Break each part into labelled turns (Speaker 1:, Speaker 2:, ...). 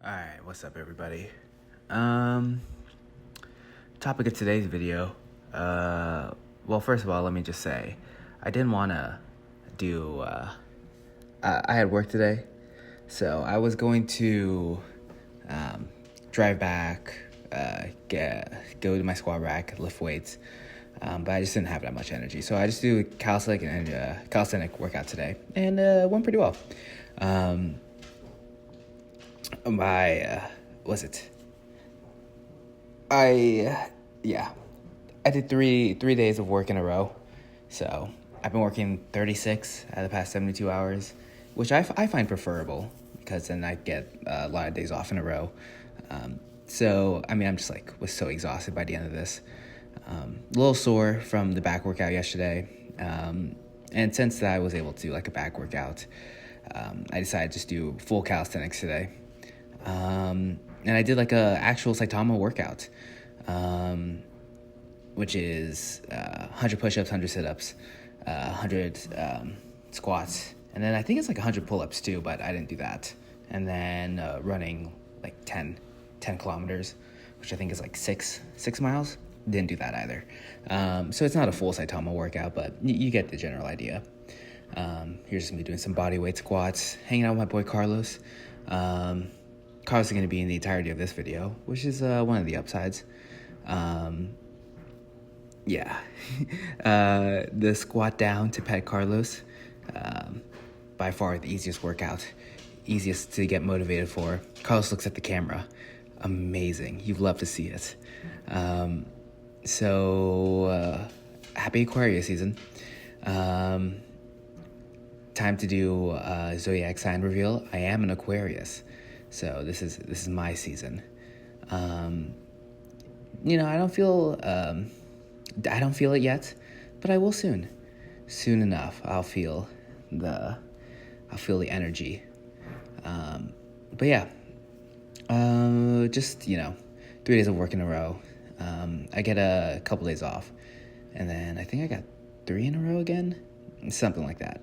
Speaker 1: Alright, what's up everybody? Um, Topic of today's video. Well, first of all, let me just say, I didn't want to do, I had work today, so I was going to, drive back, go to my squat rack, lift weights, but I just didn't have that much energy, so I just do calisthenic workout today, and, went pretty well. Was it? I did three days of work in a row. So I've been working 36 out of the past 72 hours, which I find preferable because then I get a lot of days off in a row. So I mean, I'm just was so exhausted by the end of this. A little sore from the back workout yesterday, and since I was able to do a back workout, I decided to just do full calisthenics today. And I did a actual Saitama workout, which is 100 push-ups, 100 sit-ups, 100 squats, and then I think it's 100 pull-ups too, but I didn't do that. And then running 10 kilometers, which I think is 6 miles. Didn't do that either. So it's not a full Saitama workout, but you get the general idea. Here's just me doing some body weight squats, hanging out with my boy Carlos. Carlos is going to be in the entirety of this video, which is one of the upsides. The squat down to pet Carlos, by far the easiest workout, easiest to get motivated for. Carlos looks at the camera. Amazing. You'd love to see it. Happy Aquarius season. Time to do zodiac sign reveal. I am an Aquarius. So this is my season. I don't feel it yet, but I will soon. Soon enough, I'll feel the energy. Just 3 days of work in a row. I get a couple days off, and then I think I got 3 in a row again, something like that.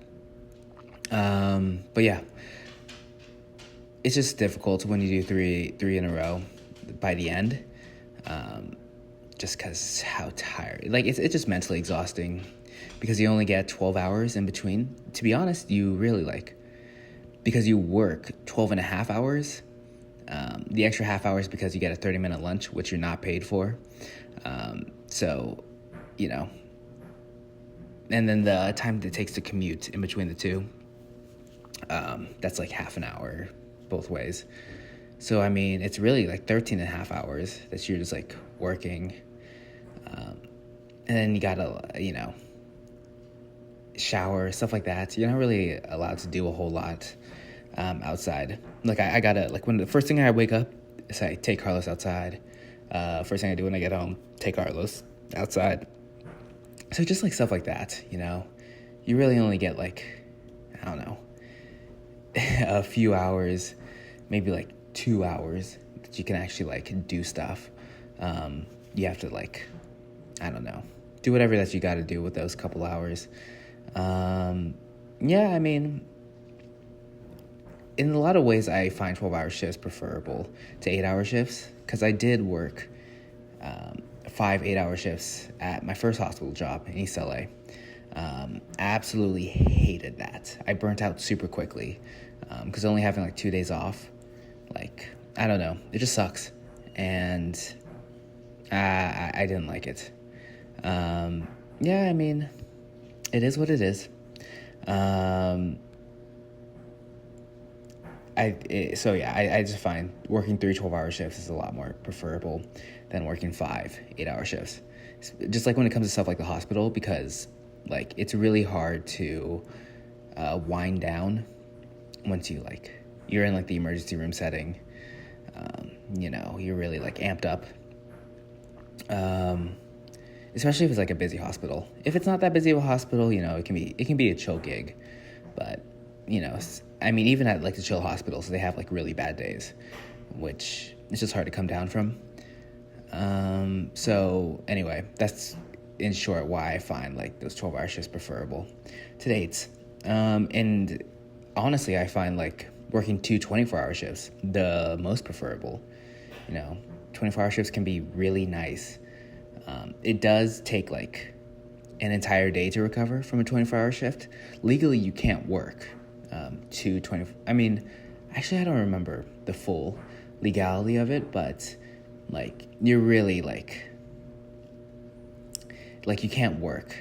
Speaker 1: It's just difficult when you do three in a row by the end, just because how tired. It's just mentally exhausting because you only get 12 hours in between. To be honest, you really because you work 12 and a half hours, the extra half hours because you get a 30-minute lunch, which you're not paid for. And then the time that it takes to commute in between the two, that's half an hour both ways. So I mean, it's really 13 and a half hours that you're just working, and then you gotta shower, stuff like that. You're not really allowed to do a whole lot outside. I gotta when the first thing I wake up is I take Carlos outside. First thing I do when I get home, take Carlos outside. So just stuff like that, you really only get I don't know, a few hours, maybe 2 hours that you can actually do stuff. You have to I don't know, do whatever that you got to do with those couple hours. I mean, in a lot of ways I find 12-hour shifts preferable to 8-hour shifts, because I did work 5 8-hour shifts at my first hospital job in East LA. Absolutely hated that. I burnt out super quickly because only having 2 days off, I don't know, it just sucks, and I didn't like it. I mean, it is what it is. I just find working 3 12-hour shifts is a lot more preferable than working 5 8-hour shifts. Just when it comes to stuff like the hospital, because it's really hard to wind down once you're in the emergency room setting. You're really amped up. Especially if it's a busy hospital. If it's not that busy of a hospital, it can be a chill gig. But I mean, even at the chill hospitals, they have really bad days, which it's just hard to come down from. So anyway, that's in short why I find those 12-hour shifts preferable to dates. And honestly, I find working 2 24-hour shifts, the most preferable. 24-hour shifts can be really nice. It does take like an entire day to recover from a 24-hour shift. Legally, you can't work 2 I mean, actually, I don't remember the full legality of it, but like you're really like you can't work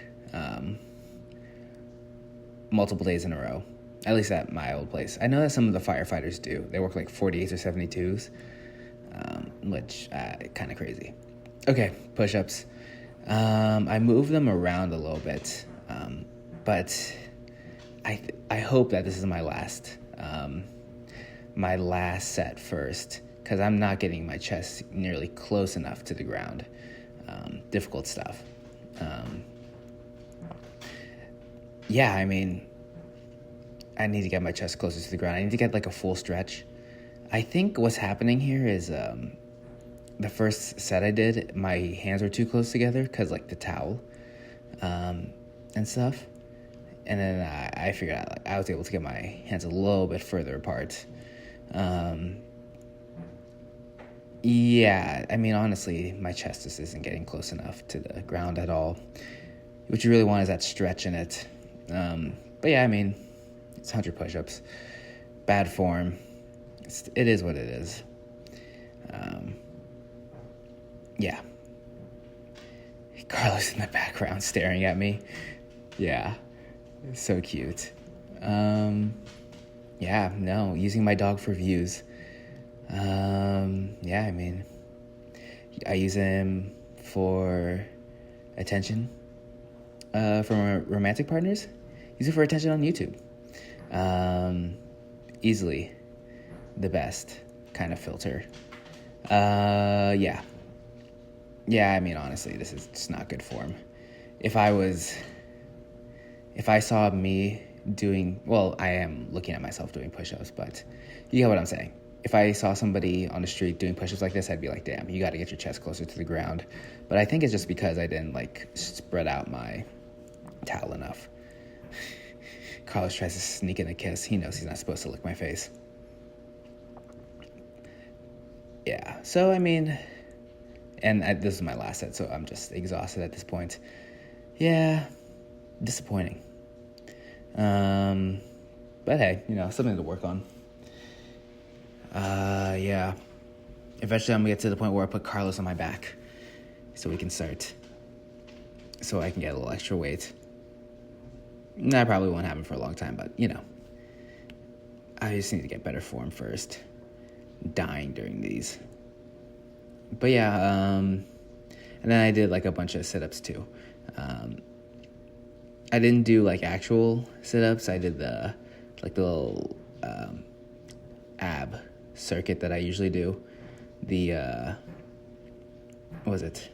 Speaker 1: multiple days in a row, at least at my old place. I know that some of the firefighters do. They work like 48s or 72s, which kind of crazy. Okay, push-ups. I move them around a little bit, but I hope that this is my last set first, because I'm not getting my chest nearly close enough to the ground. Difficult stuff. Yeah, I mean, I need to get my chest closer to the ground. I need to get like a full stretch. I think what's happening here is the first set I did, my hands were too close together because like the towel and stuff. And then I figured out like I was able to get my hands a little bit further apart. Yeah, I mean, honestly, my chest just isn't getting close enough to the ground at all. What you really want is that stretch in it. But yeah, I mean, it's 100 push-ups. Bad form. It is what it is. Yeah. Carlos in the background staring at me. Yeah. So cute. Yeah, no, using my dog for views. Yeah, I mean, I use him for attention from romantic partners. Use it for attention on YouTube. Easily the best kind of filter. Yeah, I mean, honestly, this is just not good form. If I saw me doing, well, I am looking at myself doing push-ups, but you get what I'm saying. If I saw somebody on the street doing push-ups like this, I'd be like, damn, you got to get your chest closer to the ground. But I think it's just because I didn't like spread out my towel enough. Carlos tries to sneak in a kiss. He knows he's not supposed to lick my face. Yeah, so I mean, and this is my last set, so I'm just exhausted at this point. Yeah, disappointing. But hey, something to work on. Yeah. Eventually I'm gonna get to the point where I put Carlos on my back so we can start, so I can get a little extra weight. That probably won't happen for a long time, but I just need to get better form first. Dying during these. But yeah, and then I did like a bunch of sit-ups too. I didn't do like actual sit-ups. I did the little ab circuit that I usually do. The what was it?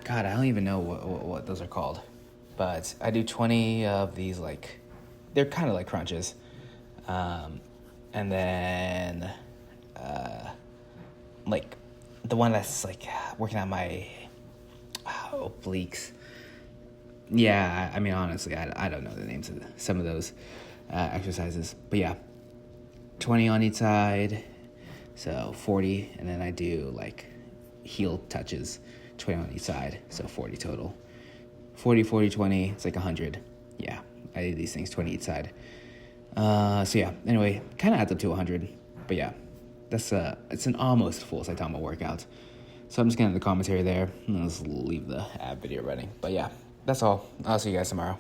Speaker 1: God, I don't even know what those are called. But I do 20 of these, like, they're kind of like crunches. And then, like, the one that's, like, working on my obliques. Yeah, I mean, honestly, I don't know the names of some of those exercises. But, yeah, 20 on each side, so 40. And then I do, like, heel touches, 20 on each side, so 40 total. 40, 40, 20, it's like 100. Yeah, I did these things, 20 each side. So yeah, anyway, kind of adds up to 100. But yeah, that's it's an almost full Saitama workout. So I'm just going to end the commentary there. Let's leave the ab video running. But yeah, that's all. I'll see you guys tomorrow.